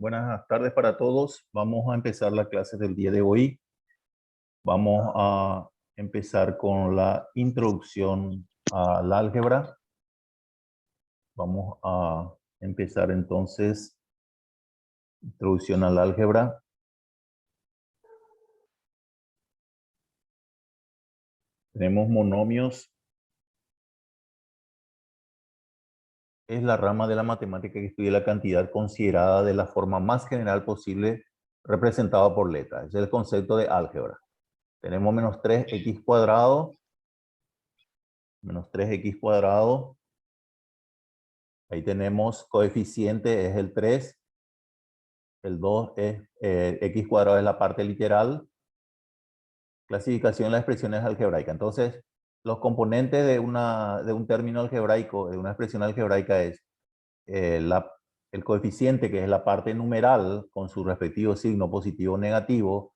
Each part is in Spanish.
Buenas tardes para todos. Vamos a empezar la clase del día de hoy. Vamos a empezar con la introducción al álgebra. Vamos a empezar entonces, introducción al álgebra. Tenemos monomios. Es la rama de la matemática que estudia la cantidad considerada de la forma más general posible representada por letras. Es el concepto de álgebra. Tenemos menos 3x cuadrado. Menos 3x cuadrado. Ahí tenemos coeficiente es el 3. El 2 es x cuadrado es la parte literal. Clasificación de las expresiones algebraicas. Entonces, los componentes de un término algebraico, de una expresión algebraica es el coeficiente, que es la parte numeral con su respectivo signo positivo o negativo,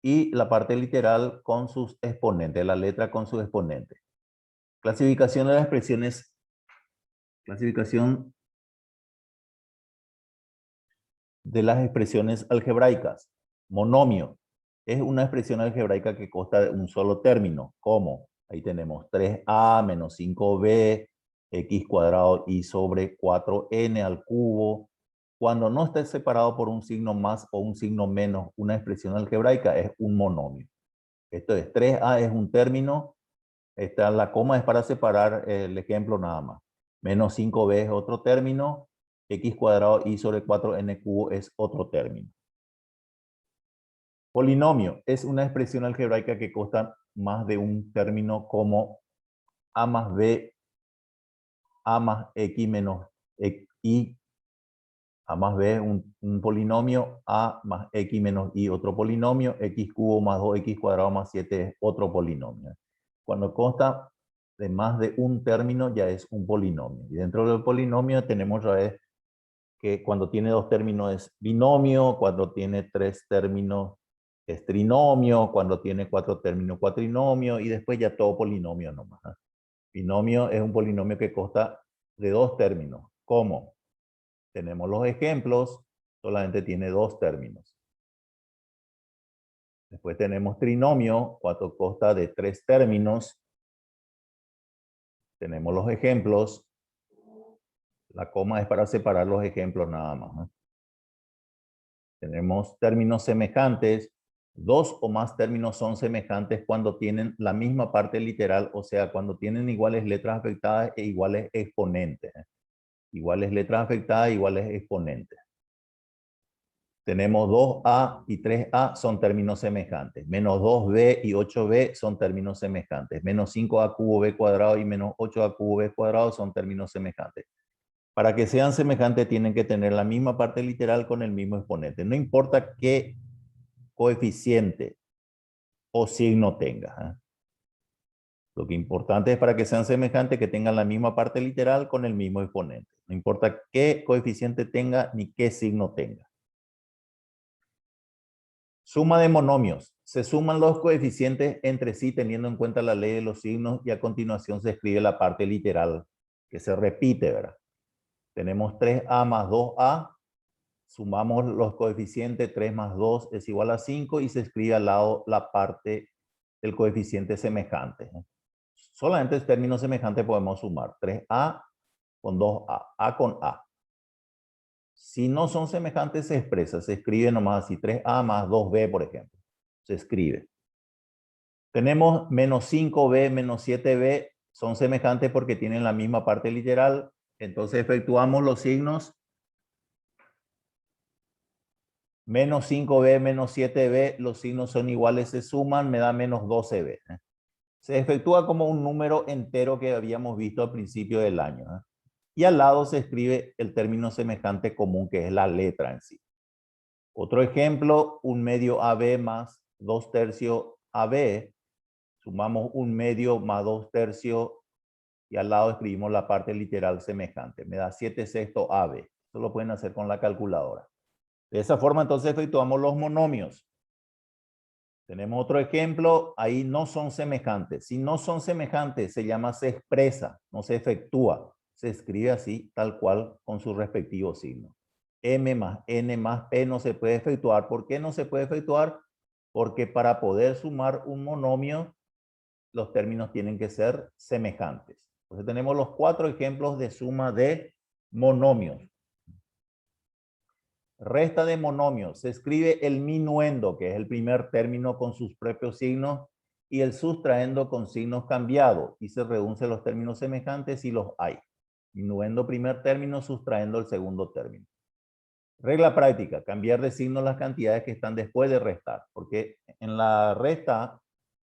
y la parte literal con sus exponentes, la letra con su exponente. Clasificación de las expresiones, clasificación de las expresiones algebraicas. Monomio es una expresión algebraica que consta de un solo término. ¿Cómo? Ahí tenemos 3a menos 5b, x cuadrado y sobre 4n al cubo. Cuando no esté separado por un signo más o un signo menos, una expresión algebraica es un monomio. Esto es, 3a es un término, la coma es para separar el ejemplo nada más. Menos 5b es otro término, x cuadrado y sobre 4n cubo es otro término. Polinomio es una expresión algebraica que consta más de un término como a más b, a más x menos y, a más b un polinomio, a más x menos y otro polinomio, x cubo más 2x cuadrado más 7 es otro polinomio. Cuando consta de más de un término ya es un polinomio. Y dentro del polinomio tenemos otra vez que cuando tiene dos términos es binomio, cuando tiene tres términos es trinomio, cuando tiene cuatro términos cuatrinomio, y después ya todo polinomio nomás. Binomio es un polinomio que consta de dos términos. ¿Cómo? Tenemos los ejemplos, solamente tiene dos términos. Después tenemos trinomio, cuando consta de tres términos. Tenemos los ejemplos. La coma es para separar los ejemplos nada más. Tenemos términos semejantes. Dos o más términos son semejantes cuando tienen la misma parte literal, o sea, cuando tienen iguales letras afectadas e iguales exponentes. Iguales letras afectadas e iguales exponentes. Tenemos 2a y 3a son términos semejantes. Menos 2b y 8b son términos semejantes. Menos 5a cubo b cuadrado y menos 8a cubo b cuadrado son términos semejantes. Para que sean semejantes tienen que tener la misma parte literal con el mismo exponente. No importa qué coeficiente o signo tenga. Lo que importante es para que sean semejantes que tengan la misma parte literal con el mismo exponente. No importa qué coeficiente tenga ni qué signo tenga. Suma de monomios. Se suman los coeficientes entre sí teniendo en cuenta la ley de los signos y a continuación se escribe la parte literal que se repite, ¿verdad? Tenemos 3a más 2a. Sumamos los coeficientes, 3 más 2 es igual a 5 y se escribe al lado la parte del coeficiente semejante. Solamente en términos semejantes podemos sumar 3a con 2a, a con a. Si no son semejantes se expresa, se escribe nomás así, 3a más 2b, por ejemplo. Se escribe. Tenemos menos 5b, menos 7b, son semejantes porque tienen la misma parte literal. Entonces efectuamos los signos. Menos 5b, menos 7b, los signos son iguales, se suman, me da menos 12b. Se efectúa como un número entero que habíamos visto al principio del año. Y al lado se escribe el término semejante común, que es la letra en sí. Otro ejemplo, un medio AB más 2 tercios AB. Sumamos un medio más 2 tercios y al lado escribimos la parte literal semejante. Me da 7 sextos AB. Esto lo pueden hacer con la calculadora. De esa forma entonces efectuamos los monomios. Tenemos otro ejemplo, ahí no son semejantes. Si no son semejantes, se llama se expresa, no se efectúa. Se escribe así, tal cual, con su respectivo signo. m más n más p no se puede efectuar. ¿Por qué no se puede efectuar? Porque para poder sumar un monomio, los términos tienen que ser semejantes. Entonces tenemos los 4 ejemplos de suma de monomios. Resta de monomios. Se escribe el minuendo, que es el primer término con sus propios signos, y el sustraendo con signos cambiados. Y se reducen los términos semejantes si los hay. Minuendo primer término, sustrayendo el segundo término. Regla práctica, cambiar de signo las cantidades que están después de restar, porque en la resta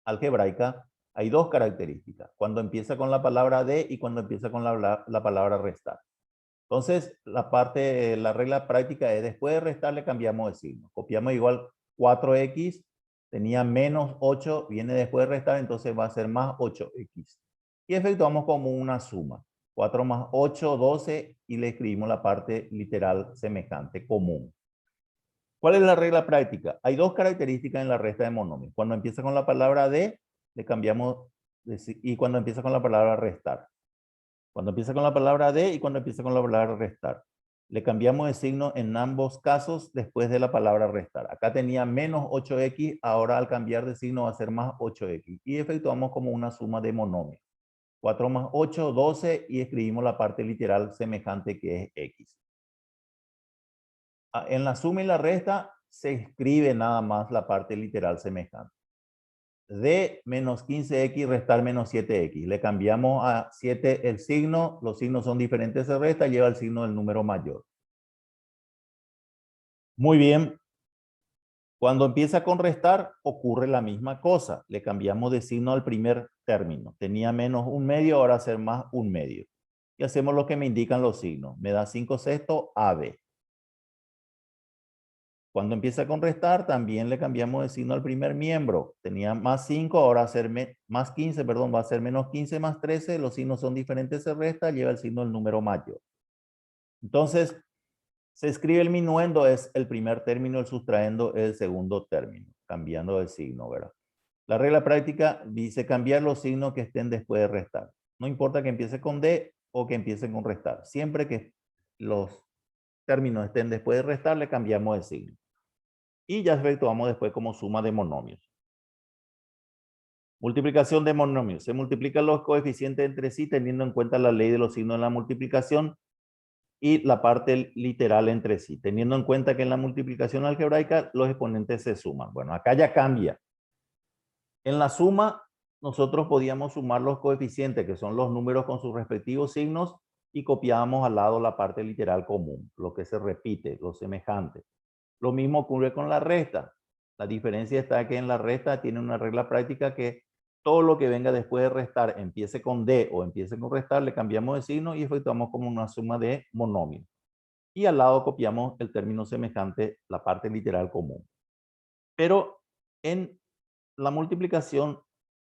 algebraica hay dos características, cuando empieza con la palabra de y cuando empieza con la palabra restar. Entonces, la regla práctica es después de restar le cambiamos de signo. Copiamos igual 4x, tenía menos 8, viene después de restar, entonces va a ser más 8x. Y efectuamos como una suma. 4 más 8, 12, y le escribimos la parte literal semejante, común. ¿Cuál es la regla práctica? Hay dos características en la resta de monomios. Cuando empieza con la palabra de, le cambiamos, y cuando empieza con la palabra restar. Cuando empieza con la palabra de y cuando empieza con la palabra restar. Le cambiamos de signo en ambos casos después de la palabra restar. Acá tenía menos 8x, ahora al cambiar de signo va a ser más 8x. Y efectuamos como una suma de monomios. 4 más 8, 12, y escribimos la parte literal semejante que es x. En la suma y la resta se escribe nada más la parte literal semejante. De menos 15x restar menos 7x. Le cambiamos a 7 el signo, los signos son diferentes, se resta, lleva el signo del número mayor. Muy bien. Cuando empieza con restar, ocurre la misma cosa. Le cambiamos de signo al primer término. Tenía menos un medio, ahora ser más un medio. Y hacemos lo que me indican los signos. Me da 5 sextos, AB. Cuando empieza con restar, también le cambiamos de signo al primer miembro. Tenía más 5, ahora va a ser más 15, perdón, va a ser menos 15 más 13. Los signos son diferentes, se resta, lleva el signo del número mayor. Entonces, se escribe el minuendo, es el primer término, el sustraendo es el segundo término, cambiando de signo, ¿verdad? La regla práctica dice cambiar los signos que estén después de restar. No importa que empiece con D o que empiece con restar. Siempre que los términos estén después de restar, le cambiamos de signo. Y ya efectuamos después como suma de monomios. Multiplicación de monomios. Se multiplican los coeficientes entre sí teniendo en cuenta la ley de los signos de la multiplicación y la parte literal entre sí, teniendo en cuenta que en la multiplicación algebraica los exponentes se suman. Bueno, acá ya cambia. En la suma, nosotros podíamos sumar los coeficientes, que son los números con sus respectivos signos, y copiábamos al lado la parte literal común, lo que se repite, lo semejante. Lo mismo ocurre con la resta. La diferencia está que en la resta tiene una regla práctica que todo lo que venga después de restar, empiece con D o empiece con restar, le cambiamos de signo y efectuamos como una suma de monomios. Y al lado copiamos el término semejante, la parte literal común. Pero en la multiplicación,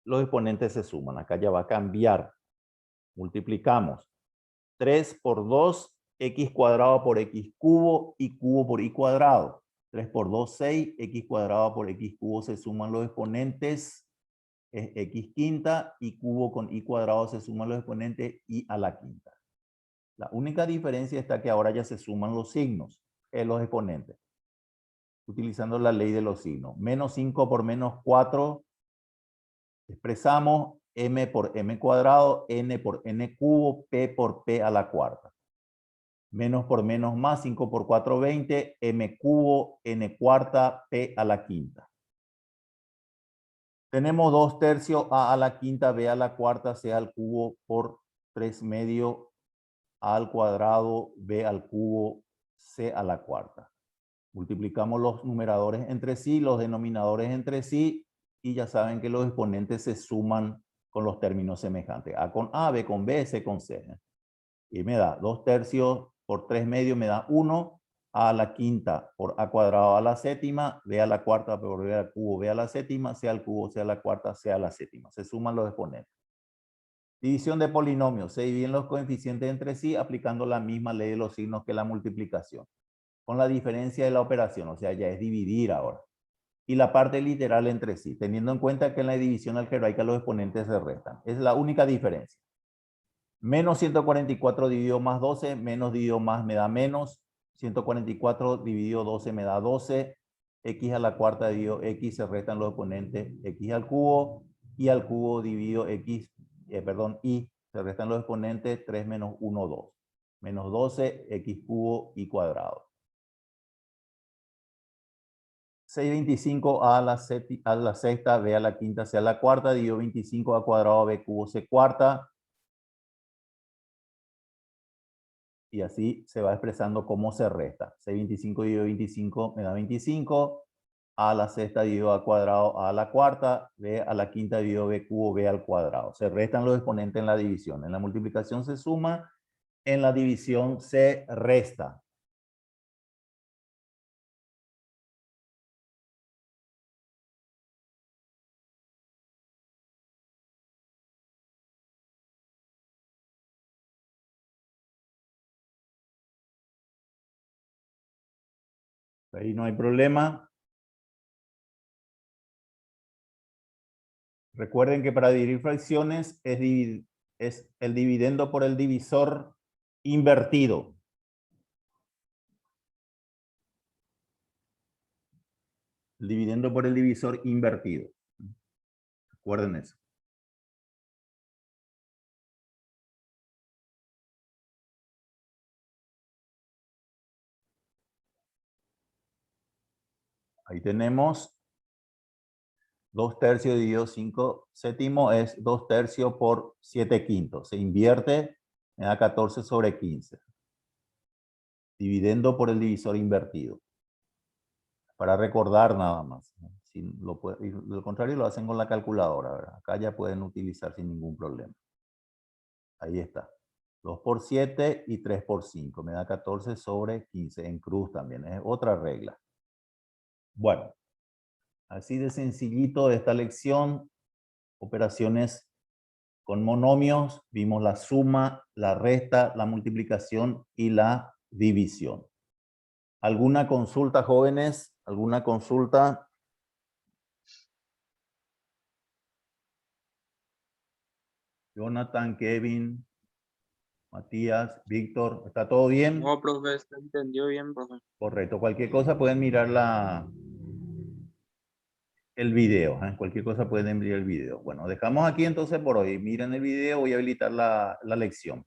los exponentes se suman. Acá ya va a cambiar. Multiplicamos 3 por 2, x cuadrado por x cubo y cubo por y cuadrado. 3 por 2, 6, x cuadrado por x cubo se suman los exponentes, es x quinta, y cubo con y cuadrado se suman los exponentes y a la quinta. La única diferencia está que ahora ya se suman los signos, los exponentes, utilizando la ley de los signos. Menos 5 por menos 4, expresamos m por m cuadrado, n por n cubo, p por p a la cuarta. Menos por menos más, 5 por 4, 20, m cubo, n cuarta, p a la quinta. Tenemos 2 tercios, a la quinta, b a la cuarta, c al cubo por 3 medio, a al cuadrado, b al cubo, c a la cuarta. Multiplicamos los numeradores entre sí, los denominadores entre sí, y ya saben que los exponentes se suman con los términos semejantes. A con a, b con b, c con c. Y me da 2 tercios por 3 medios, me da 1, a la quinta por a cuadrado a la séptima, b a la cuarta por b al cubo, b a la séptima, c al cubo, c a la cuarta, c a la séptima. Se suman los exponentes. División de polinomios. Se dividen los coeficientes entre sí aplicando la misma ley de los signos que la multiplicación, con la diferencia de la operación, o sea, ya es dividir ahora. Y la parte literal entre sí, teniendo en cuenta que en la división algebraica los exponentes se restan. Es la única diferencia. Menos 144 dividido más 12, menos dividido más me da menos. 144 dividido 12 me da 12. X a la cuarta dividido X, se restan los exponentes X al cubo. Y al cubo dividido X, Y, se restan los exponentes 3 menos 1, 2. Menos 12, X cubo y cuadrado. 625 a la sexta, B a la quinta, C a la cuarta, dividido 25 a cuadrado, B cubo, C cuarta. Y así se va expresando cómo se resta. 625 dividido 25 me da 25. A la sexta dividido a cuadrado, A a la cuarta. B a la quinta dividido B cubo, B al cuadrado. Se restan los exponentes en la división. En la multiplicación se suma, en la división se resta. Ahí no hay problema. Recuerden que para dividir fracciones es el dividendo por el divisor invertido. El dividendo por el divisor invertido. Recuerden eso. Ahí tenemos 2 tercios dividido 5 séptimos es 2 tercios por 7 quintos. Se invierte, me da 14 sobre 15. Dividendo por el divisor invertido. Para recordar nada más. Si lo contrario lo hacen con la calculadora, ¿verdad? Acá ya pueden utilizar sin ningún problema. Ahí está. 2 por 7 y 3 por 5. Me da 14 sobre 15. En cruz también. Es otra regla. Bueno. Así de sencillito esta lección. Operaciones con monomios. Vimos la suma, la resta, la multiplicación y la división. ¿Alguna consulta, jóvenes? ¿Alguna consulta? Jonathan, Kevin, Matías, Víctor, ¿está todo bien? No, profe, se entendió bien, profe. Correcto. Cualquier cosa pueden mirar el video. Cualquier cosa pueden mirar el video. Bueno, dejamos aquí entonces por hoy. Miren el video, voy a habilitar la lección.